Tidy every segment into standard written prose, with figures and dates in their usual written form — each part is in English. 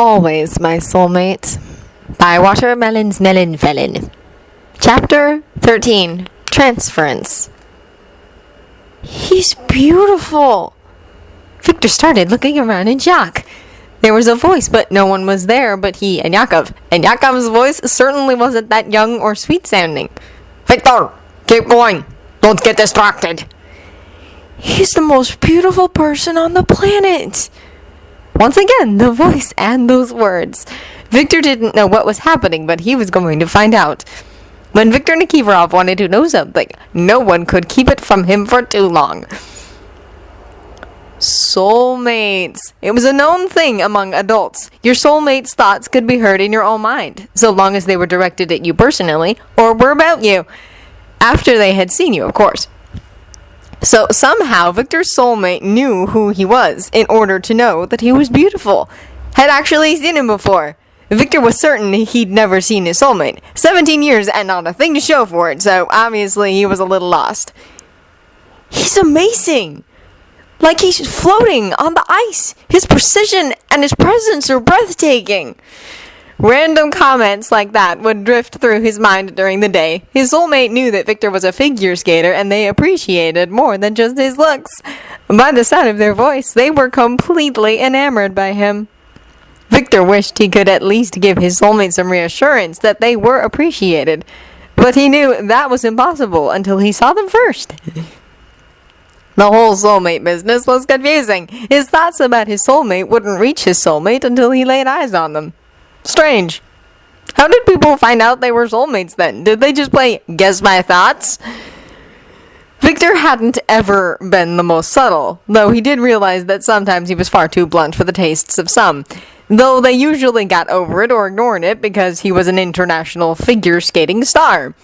always my soulmate. By Watermelon's Melon Felon. Chapter 13. Transference. He's beautiful. Victor started looking around in shock. There was a voice, but no one was there but he and Yakov. And Yakov's voice certainly wasn't that young or sweet sounding. Victor, keep going. Don't get distracted. He's the most beautiful person on the planet. Once again, the voice and those words. Victor didn't know what was happening, but he was going to find out. When Victor Nikiforov wanted to know something, no one could keep it from him for too long. Soulmates. It was a known thing among adults. Your soulmate's thoughts could be heard in your own mind, so long as they were directed at you personally, or were about you. After they had seen you, of course. So somehow Victor's soulmate knew who he was in order to know that he was beautiful. Had actually seen him before. Victor was certain he'd never seen his soulmate. 17 years and not a thing to show for it, so obviously he was a little lost. He's amazing! Like he's floating on the ice. His precision and his presence are breathtaking. Random comments like that would drift through his mind during the day. His soulmate knew that Victor was a figure skater and they appreciated more than just his looks. By the sound of their voice, they were completely enamored by him. Victor wished he could at least give his soulmate some reassurance that they were appreciated. But he knew that was impossible until he saw them first. The whole soulmate business was confusing. His thoughts about his soulmate wouldn't reach his soulmate until he laid eyes on them. Strange. How did people find out they were soulmates then? Did they just play Guess My Thoughts? Victor hadn't ever been the most subtle, though he did realize that sometimes he was far too blunt for the tastes of some. Though they usually got over it or ignored it because he was an international figure skating star.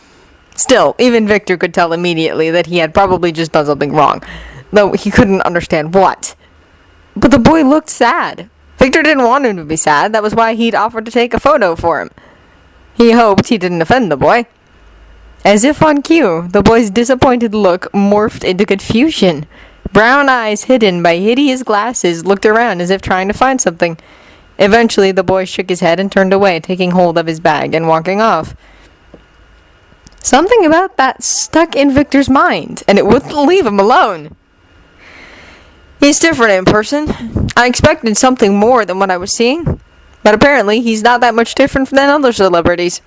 Still, even Victor could tell immediately that he had probably just done something wrong, though he couldn't understand what. But the boy looked sad. Victor didn't want him to be sad, that was why he'd offered to take a photo for him. He hoped he didn't offend the boy. As if on cue, the boy's disappointed look morphed into confusion. Brown eyes hidden by hideous glasses looked around as if trying to find something. Eventually, the boy shook his head and turned away, taking hold of his bag and walking off. Something about that stuck in Victor's mind, and it wouldn't leave him alone. He's different in person. I expected something more than what I was seeing, but apparently he's not that much different than other celebrities.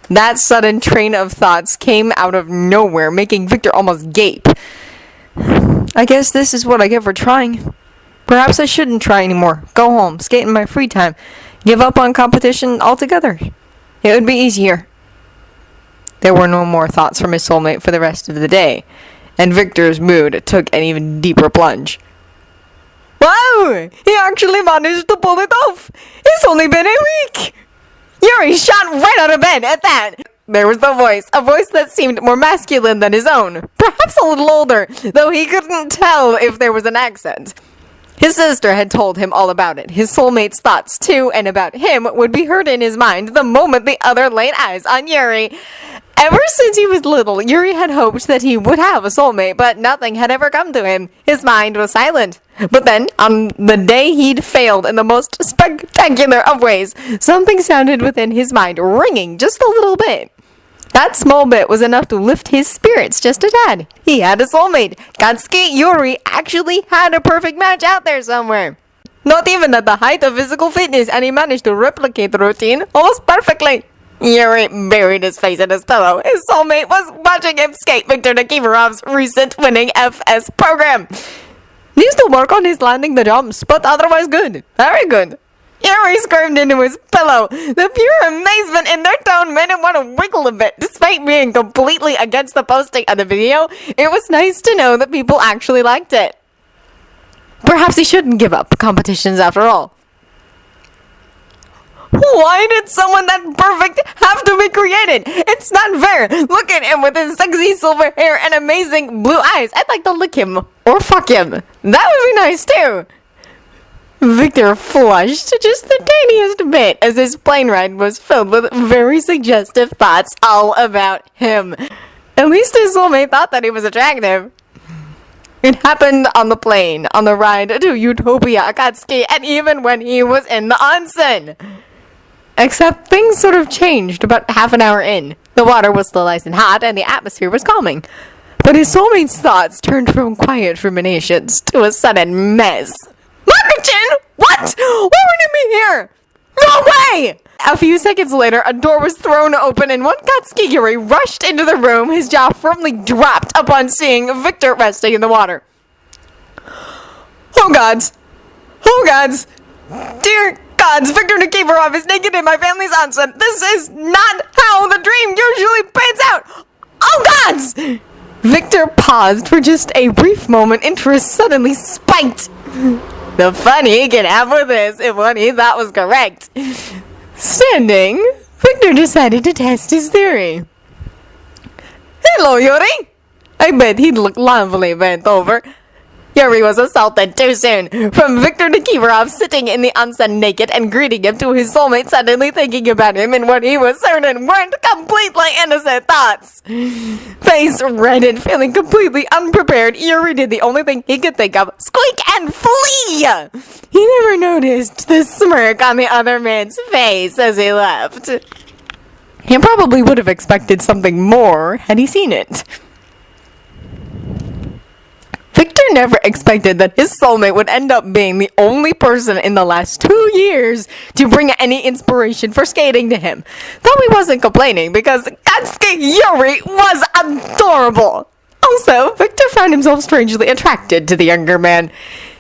That sudden train of thoughts came out of nowhere, making Victor almost gape. I guess this is what I get for trying. Perhaps I shouldn't try anymore. Go home, skate in my free time, give up on competition altogether. It would be easier. There were no more thoughts from his soulmate for the rest of the day, and Victor's mood took an even deeper plunge. Wow! He actually managed to pull it off! It's only been a week! Yuri shot right out of bed at that! There was the voice, a voice that seemed more masculine than his own, perhaps a little older, though he couldn't tell if there was an accent. His sister had told him all about it. His soulmate's thoughts, too, and about him would be heard in his mind the moment the other laid eyes on Yuri. Ever since he was little, Yuri had hoped that he would have a soulmate, but nothing had ever come to him. His mind was silent. But then, on the day he'd failed in the most spectacular of ways, something sounded within his mind, ringing just a little bit. That small bit was enough to lift his spirits just a tad. He had a soulmate. Katsuki Yuri actually had a perfect match out there somewhere. Not even at the height of physical fitness, and he managed to replicate the routine almost perfectly. Yuri buried his face in his pillow. His soulmate was watching him skate Victor Nikiforov's recent winning FS program. Needs to work on his landing the jumps, but otherwise good. Very good. Yuri screamed into his pillow. The pure amazement in their tone made him want to wiggle a bit. Despite being completely against the posting of the video, it was nice to know that people actually liked it. Perhaps he shouldn't give up competitions after all. Why did someone that perfect have to be created? It's not fair. Look at him with his sexy silver hair and amazing blue eyes. I'd like to lick him or fuck him. That would be nice too. Victor flushed just the tiniest bit as his plane ride was filled with very suggestive thoughts all about him. At least his soulmate thought that he was attractive. It happened on the plane, on the ride to Utopia, Akatsuki, and even when he was in the onsen. Except things sort of changed about half an hour in. The water was still nice and hot, and the atmosphere was calming. But his soulmate's thoughts turned from quiet ruminations to a sudden mess. Marcachin! What? Why wouldn't it be here? No way! A few seconds later, a door was thrown open and one Katsuki Yuri rushed into the room, his jaw firmly dropped upon seeing Victor resting in the water. Oh gods! Oh gods! Dear gods, Victor Nikiforov is naked in my family's onsen. This is not how the dream usually pans out! Oh gods! Victor paused for just a brief moment, interest suddenly spiked. The fun he can have with this if what he thought was correct. Standing, Victor decided to test his theory. Hello, Yuri! I bet he'd look lovely bent over. Yuri was assaulted too soon. From Victor Nikiforov sitting in the onsen naked and greeting him to his soulmate suddenly thinking about him in what he was certain weren't completely innocent thoughts. Face reddened, feeling completely unprepared, Yuri did the only thing he could think of, squeak and flee! He never noticed the smirk on the other man's face as he left. He probably would have expected something more had he seen it. Victor never expected that his soulmate would end up being the only person in the last 2 years to bring any inspiration for skating to him. Though he wasn't complaining because Katsuki Yuri was adorable. Also, Victor found himself strangely attracted to the younger man.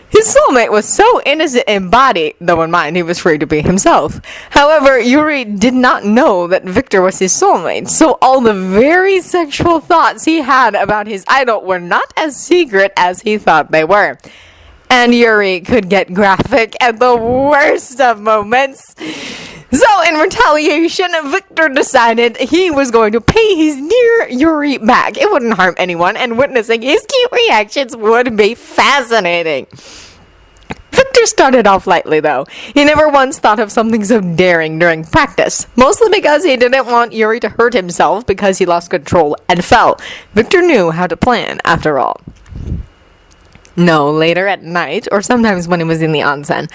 His soulmate was so innocent in body, though in mind he was free to be himself. However, Yuri did not know that Victor was his soulmate, so all the very sexual thoughts he had about his idol were not as secret as he thought they were. And Yuri could get graphic at the worst of moments. So, in retaliation, Victor decided he was going to pay his dear Yuri back. It wouldn't harm anyone, and witnessing his cute reactions would be fascinating. Victor started off lightly, though. He never once thought of something so daring during practice, mostly because he didn't want Yuri to hurt himself because he lost control and fell. Victor knew how to plan, after all. No, later at night, or sometimes when he was in the onsen,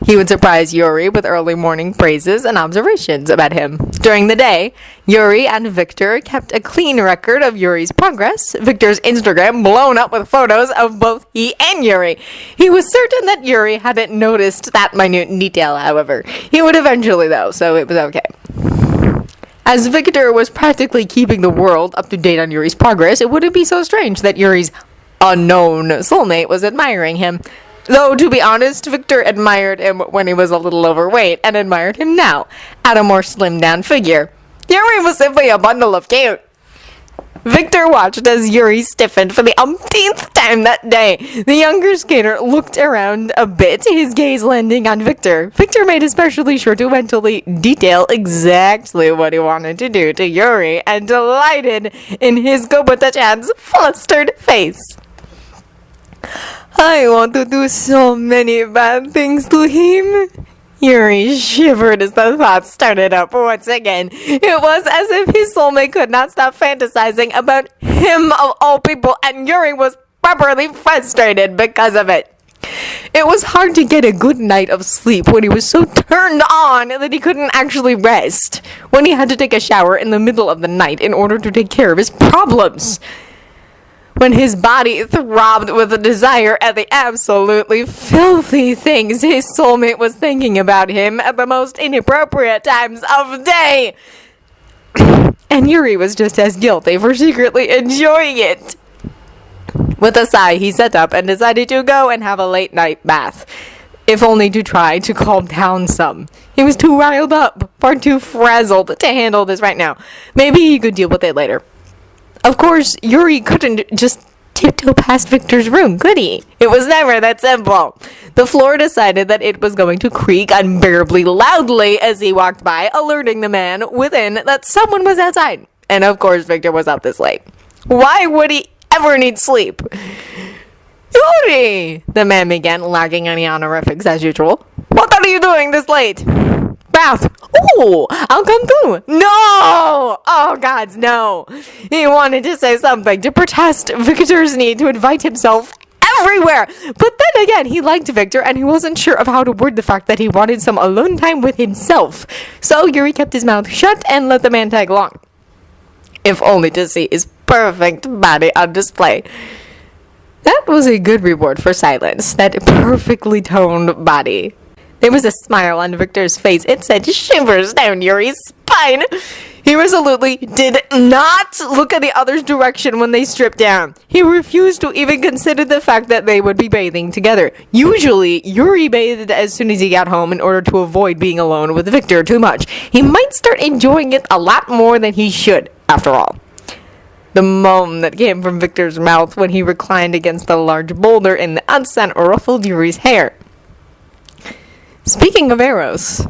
he would surprise Yuri with early morning praises and observations about him. During the day, Yuri and Victor kept a clean record of Yuri's progress, Victor's Instagram blown up with photos of both he and Yuri. He was certain that Yuri hadn't noticed that minute detail, however. He would eventually, though, so it was okay. As Victor was practically keeping the world up to date on Yuri's progress, it wouldn't be so strange that Yuri's unknown soulmate was admiring him. Though, to be honest, Victor admired him when he was a little overweight, and admired him now, at a more slimmed-down figure. Yuri was simply a bundle of cute. Victor watched as Yuri stiffened for the umpteenth time that day. The younger skater looked around a bit, his gaze landing on Victor. Victor made especially sure to mentally detail exactly what he wanted to do to Yuri, and delighted in his Gobota-chan's flustered face. I want to do so many bad things to him. Yuri shivered as the thoughts started up once again. It was as if his soulmate could not stop fantasizing about him of all people, and Yuri was properly frustrated because of it. It was hard to get a good night of sleep when he was so turned on that he couldn't actually rest, when he had to take a shower in the middle of the night in order to take care of his problems. When his body throbbed with a desire at the absolutely filthy things his soulmate was thinking about him at the most inappropriate times of day. And Yuri was just as guilty for secretly enjoying it. With a sigh, he sat up and decided to go and have a late night bath, if only to try to calm down some. He was too riled up, far too frazzled to handle this right now. Maybe he could deal with it later. Of course, Yuri couldn't just tiptoe past Victor's room, could he? It was never that simple. The floor decided that it was going to creak unbearably loudly as he walked by, alerting the man within that someone was outside. And of course, Victor was up this late. Why would he ever need sleep? Yuri! The man began, lacking any honorifics as usual. What are you doing this late? Bath. Oh, I'll come too. No! Oh, gods, no. He wanted to say something to protest Victor's need to invite himself everywhere. But then again, he liked Victor, and he wasn't sure of how to word the fact that he wanted some alone time with himself. So Yuri kept his mouth shut and let the man tag along, if only to see his perfect body on display. That was a good reward for silence, that perfectly toned body. There was a smile on Victor's face. It sent shivers down Yuri's spine. He resolutely did not look at the other's direction when they stripped down. He refused to even consider the fact that they would be bathing together. Usually, Yuri bathed as soon as he got home in order to avoid being alone with Victor too much. He might start enjoying it a lot more than he should, after all. The moan that came from Victor's mouth when he reclined against the large boulder in the onsen ruffled Yuri's hair. Speaking of arrows,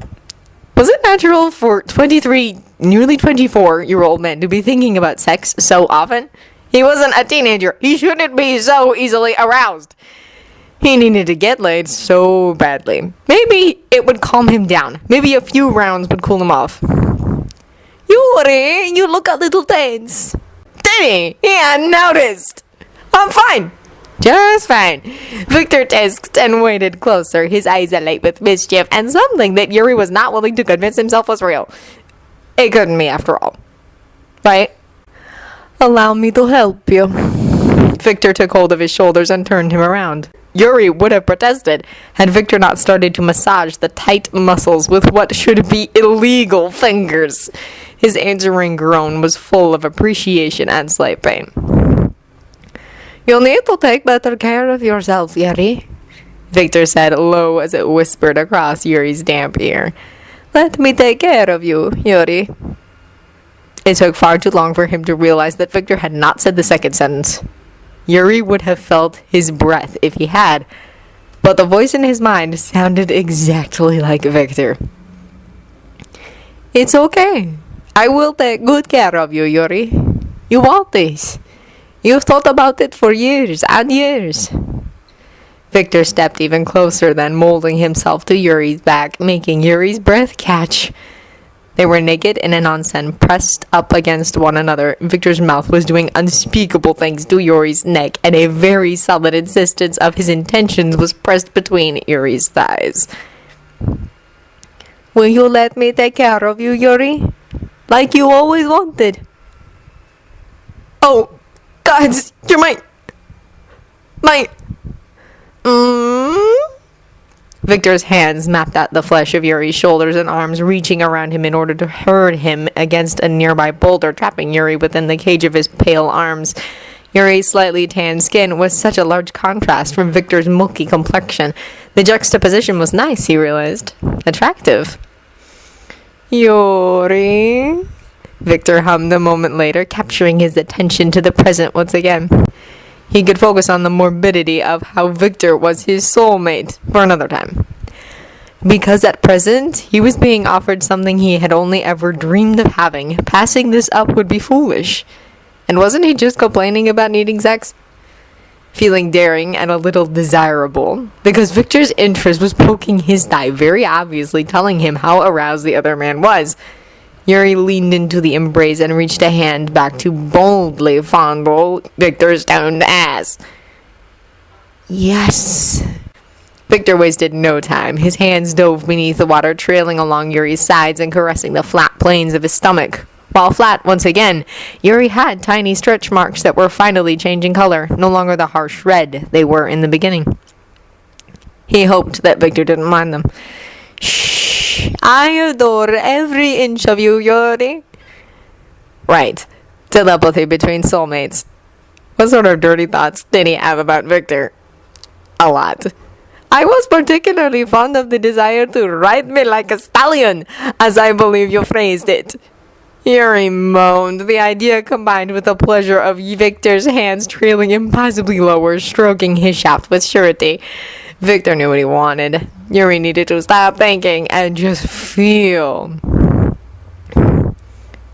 was it natural for 23, nearly 24-year-old men to be thinking about sex so often? He wasn't a teenager. He shouldn't be so easily aroused. He needed to get laid so badly. Maybe it would calm him down. Maybe a few rounds would cool him off. Yuri, you look a little tense. Did he? He hadn't noticed. I'm fine. Just fine. Victor tisked and waited closer, his eyes alight with mischief and something that Yuri was not willing to convince himself was real. It couldn't be after all. Right? Allow me to help you. Victor took hold of his shoulders and turned him around. Yuri would have protested had Victor not started to massage the tight muscles with what should be illegal fingers. His answering groan was full of appreciation and slight pain. You'll need to take better care of yourself, Yuri, Victor said low as it whispered across Yuri's damp ear. Let me take care of you, Yuri. It took far too long for him to realize that Victor had not said the second sentence. Yuri would have felt his breath if he had, but the voice in his mind sounded exactly like Victor. It's okay. I will take good care of you, Yuri. You want this. You've thought about it for years and years. Victor stepped even closer, then molding himself to Yuri's back, making Yuri's breath catch. They were naked in an onsen, pressed up against one another. Victor's mouth was doing unspeakable things to Yuri's neck, and a very solid insistence of his intentions was pressed between Yuri's thighs. Will you let me take care of you, Yuri? Like you always wanted. Oh, gods, you're my... Victor's hands mapped out the flesh of Yuri's shoulders and arms, reaching around him in order to herd him against a nearby boulder, trapping Yuri within the cage of his pale arms. Yuri's slightly tanned skin was such a large contrast from Victor's milky complexion. The juxtaposition was nice, he realized. Attractive. Yuri, Victor hummed a moment later, capturing his attention to the present once again. He could focus on the morbidity of how Victor was his soulmate for another time. Because at present, he was being offered something he had only ever dreamed of having. Passing this up would be foolish. And wasn't he just complaining about needing sex? Feeling daring and a little desirable, because Victor's interest was poking his thigh, very obviously telling him how aroused the other man was. Yuri leaned into the embrace and reached a hand back to boldly fondle Victor's toned ass. Yes. Victor wasted no time. His hands dove beneath the water, trailing along Yuri's sides and caressing the flat planes of his stomach. While flat, once again, Yuri had tiny stretch marks that were finally changing color, no longer the harsh red they were in the beginning. He hoped that Victor didn't mind them. Shh, I adore every inch of you, Yuri. Right, telepathy between soulmates. What sort of dirty thoughts did he have about Victor? A lot. I was particularly fond of the desire to ride me like a stallion, as I believe you phrased it. Yuri moaned, the idea combined with the pleasure of Victor's hands trailing impossibly lower, stroking his shaft with surety. Victor knew what he wanted. Yuri needed to stop thinking and just feel.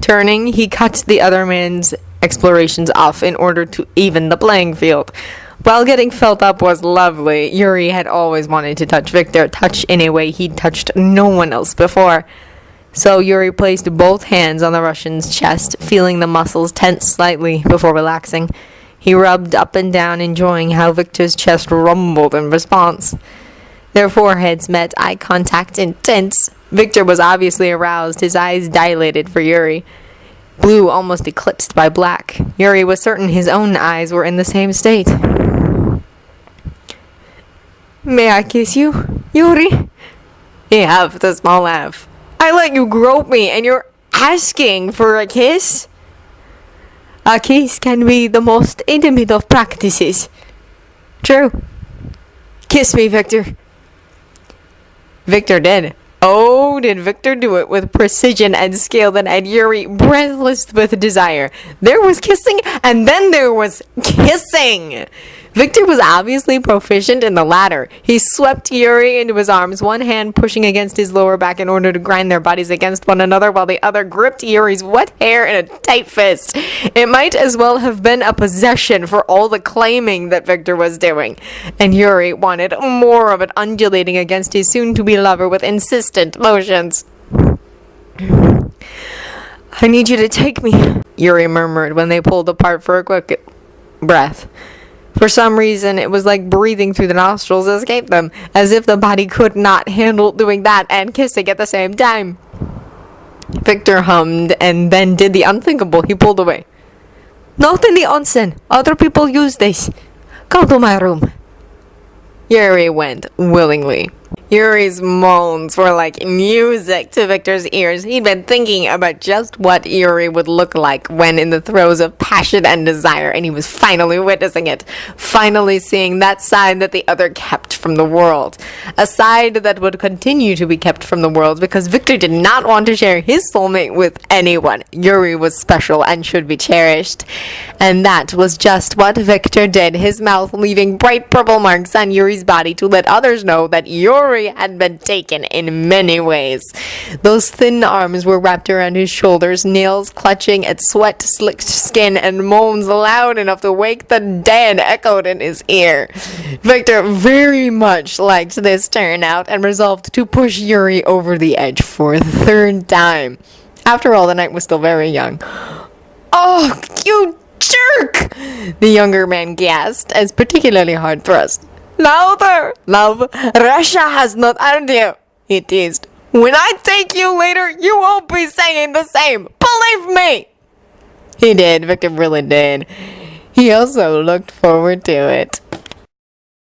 Turning, he cut the other man's explorations off in order to even the playing field. While getting felt up was lovely, Yuri had always wanted to touch Victor, touch in a way he'd touched no one else before. So Yuri placed both hands on the Russian's chest, feeling the muscles tense slightly before relaxing. He rubbed up and down, enjoying how Victor's chest rumbled in response. Their foreheads met, eye contact intense. Victor was obviously aroused, his eyes dilated for Yuri. Blue almost eclipsed by black. Yuri was certain his own eyes were in the same state. May I kiss you, Yuri? He huffed a small laugh. I let you grope me, and you're asking for a kiss? A kiss can be the most intimate of practices. True. Kiss me, Victor. Victor did. Oh, did Victor do it with precision and skill that had Yuri breathless with desire. There was kissing, and then there was kissing! Victor was obviously proficient in the latter. He swept Yuri into his arms, one hand pushing against his lower back in order to grind their bodies against one another, while the other gripped Yuri's wet hair in a tight fist. It might as well have been a possession for all the claiming that Victor was doing. And Yuri wanted more of it, undulating against his soon-to-be lover with insistent motions. I need you to take me, Yuri murmured when they pulled apart for a quick breath. For some reason, it was like breathing through the nostrils escaped them, as if the body could not handle doing that and kissing at the same time. Victor hummed and then did the unthinkable. He pulled away. Not in the onsen. Other people use this. Come to my room. Yuri went willingly. Yuri's moans were like music to Victor's ears. He'd been thinking about just what Yuri would look like when in the throes of passion and desire, and he was finally witnessing it. Finally seeing that side that the other kept from the world. A side that would continue to be kept from the world because Victor did not want to share his soulmate with anyone. Yuri was special and should be cherished. And that was just what Victor did, his mouth leaving bright purple marks on Yuri's body to let others know that Yuri had been taken in many ways. Those thin arms were wrapped around his shoulders, nails clutching at sweat-slicked skin, and moans loud enough to wake the dead echoed in his ear. Victor very much liked this turnout and resolved to push Yuri over the edge for a third time. After all, the night was still very young. Oh, you jerk! The younger man gasped as particularly hard thrust. Louder, love. Russia has not earned you, he teased. When I take you later, you won't be saying the same. Believe me. He did. Victor really did. He also looked forward to it.